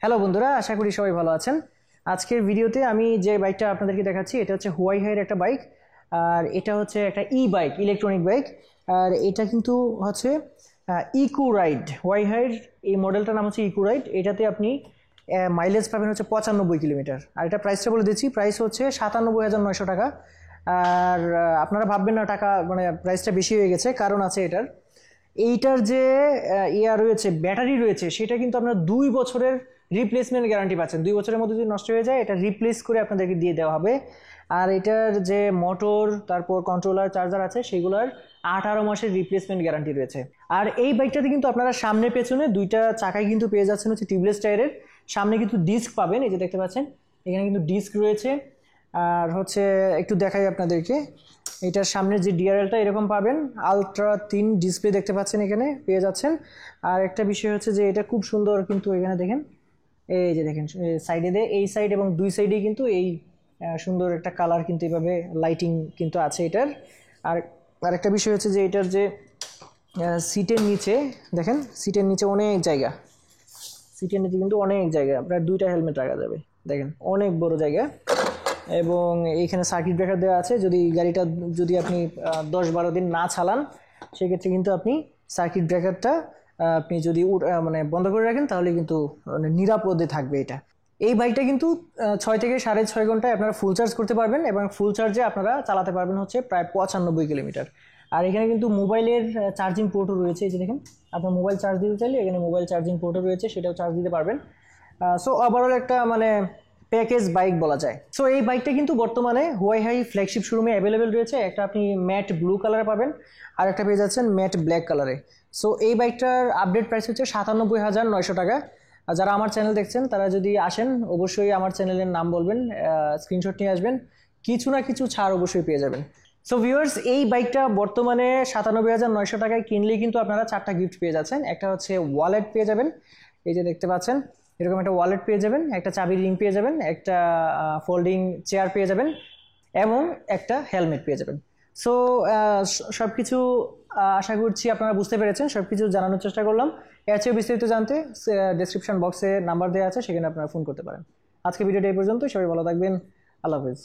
Hello বন্ধুরা, আশা করি সবাই ভালো আছেন। আজকের ভিডিওতে আমি যে বাইকটা আপনাদেরকে দেখাচ্ছি এটা হচ্ছে হুয়াইহাইয়ের একটা বাইক। আর এটা হচ্ছে একটা বাইক, ইলেকট্রনিক বাইক। আর এটা কিন্তু হচ্ছে ইকো রাইড। হুয়াইহাইয়ের এই মডেলটার নাম হচ্ছে ইকো রাইড। এটাতে আপনি মাইলেজ পাবেন হচ্ছে 95 কিলোমিটার। আর এটা প্রাইসটা বলে দিচ্ছি, প্রাইস হচ্ছে 97,900 টাকা। আর আপনারা ভাববেন না টাকা মানে প্রাইসটা বেশি হয়ে গেছে, কারণ আছে এইটার যে রয়েছে, ব্যাটারি রয়েছে, সেটা কিন্তু আপনার 2 বছরের রিপ্লেসমেন্ট গ্যারান্টি পাচ্ছেন। 2 বছরের মধ্যে যদি নষ্ট হয়ে যায় এটা রিপ্লেস করে আপনাদেরকে দিয়ে দেওয়া হবে। আর এটার যে মোটর, তারপর কন্ট্রোলার, চার্জার আছে, সেগুলোর 18 মাসের রিপ্লেসমেন্ট গ্যারান্টি রয়েছে। আর এই বাইকটাতে কিন্তু আপনারা সামনে পেছনে দুইটা চাকায় কিন্তু পেয়ে যাচ্ছেন হচ্ছে টিউবলেস টায়ারের। সামনে কিন্তু ডিস্ক পাবেন, এই যে দেখতে পাচ্ছেন এখানে কিন্তু ডিস্ক রয়েছে। আর হচ্ছে একটু দেখাই আপনাদেরকে, এটার সামনের যে ডিআরএলটা এরকম পাবেন, আলট্রা 3 ডিসপ্লে দেখতে পাচ্ছেন এখানে পেয়ে যাচ্ছেন। আর একটা বিষয় হচ্ছে যে এটা খুব সুন্দর, কিন্তু এখানে দেখেন, এই যে দেখেন সাইডে দিয়ে এই সাইড এবং দুই সাইডেই কিন্তু এই সুন্দর একটা কালার কিন্তু এইভাবে লাইটিং কিন্তু আছে এটার। আর আরেকটা বিষয় হচ্ছে যে এটার যে সিটের নিচে দেখেন, সিটের নিচে অনেক জায়গা, সিটের নিচে কিন্তু অনেক জায়গা, প্রায় 2টা হেলমেট রাখা যাবে, দেখেন অনেক বড় জায়গা। এবং এইখানে সার্কিট ব্রেকার দেওয়া আছে, যদি গাড়িটা যদি আপনি 10-12 দিন না চালান সেক্ষেত্রে কিন্তু আপনি সার্কিট ব্রেকারটা আপনি যদি মানে বন্ধ করে রাখেন তাহলে কিন্তু মানে নিরাপদে থাকবে এটা। এই বাইকটা কিন্তু 6 থেকে 6.5 ঘন্টায় আপনারা ফুল চার্জ করতে পারবেন, এবং ফুল চার্জে আপনারা চালাতে পারবেন হচ্ছে প্রায় 95 কিলোমিটার। আর এখানে কিন্তু মোবাইলের চার্জিং পোর্টও রয়েছে, এই যে দেখেন, আপনার মোবাইল চার্জ দিতে চাইলে এখানে মোবাইল চার্জিং পোর্টও রয়েছে, সেটাও চার্জ দিতে পারবেন। সো ওভারঅল একটা মানে প্যাকেজ বাইক বলা যায়। সো এই বাইকটা কিন্তু বর্তমানে হুয়াইহাই ফ্ল্যাগশিপ শোরুমে অ্যাভেলেবেল রয়েছে। একটা আপনি ম্যাট ব্লু কালারে পাবেন, আর একটা পেয়ে যাচ্ছেন ম্যাট ব্ল্যাক কালারে। সো এই বাইকটার আপডেট প্রাইস হচ্ছে 97,900 টাকা। আর যারা আমার চ্যানেল দেখছেন তারা যদি আসেন অবশ্যই আমার চ্যানেলের নাম বলবেন, স্ক্রিনশট নিয়ে আসবেন, কিছু না কিছু ছাড় অবশ্যই পেয়ে যাবেন। সো ভিউয়ার্স, এই বাইকটা বর্তমানে 97,900 টাকায় কিনলেই কিন্তু আপনারা 4টা গিফট পেয়ে যাচ্ছেন। একটা হচ্ছে ওয়ালেট পেয়ে যাবেন, এই যে দেখতে পাচ্ছেন এরকম একটা ওয়ালেট পেয়ে যাবেন, একটা চাবির রিং পেয়ে যাবেন, একটা ফোল্ডিং চেয়ার পেয়ে যাবেন, এবং একটা হেলমেট পেয়ে যাবেন। সো সব কিছু আশা করছি আপনারা বুঝতে পেরেছেন, সব কিছু জানানোর চেষ্টা করলাম। এর চেয়ে বিস্তারিত জানতে ডেসক্রিপশন বক্সে নাম্বার দেওয়া আছে, সেখানে আপনারা ফোন করতে পারেন। আজকে ভিডিওটা এই পর্যন্ত, সবাই ভালো থাকবেন, আল্লাহ হাফেজ।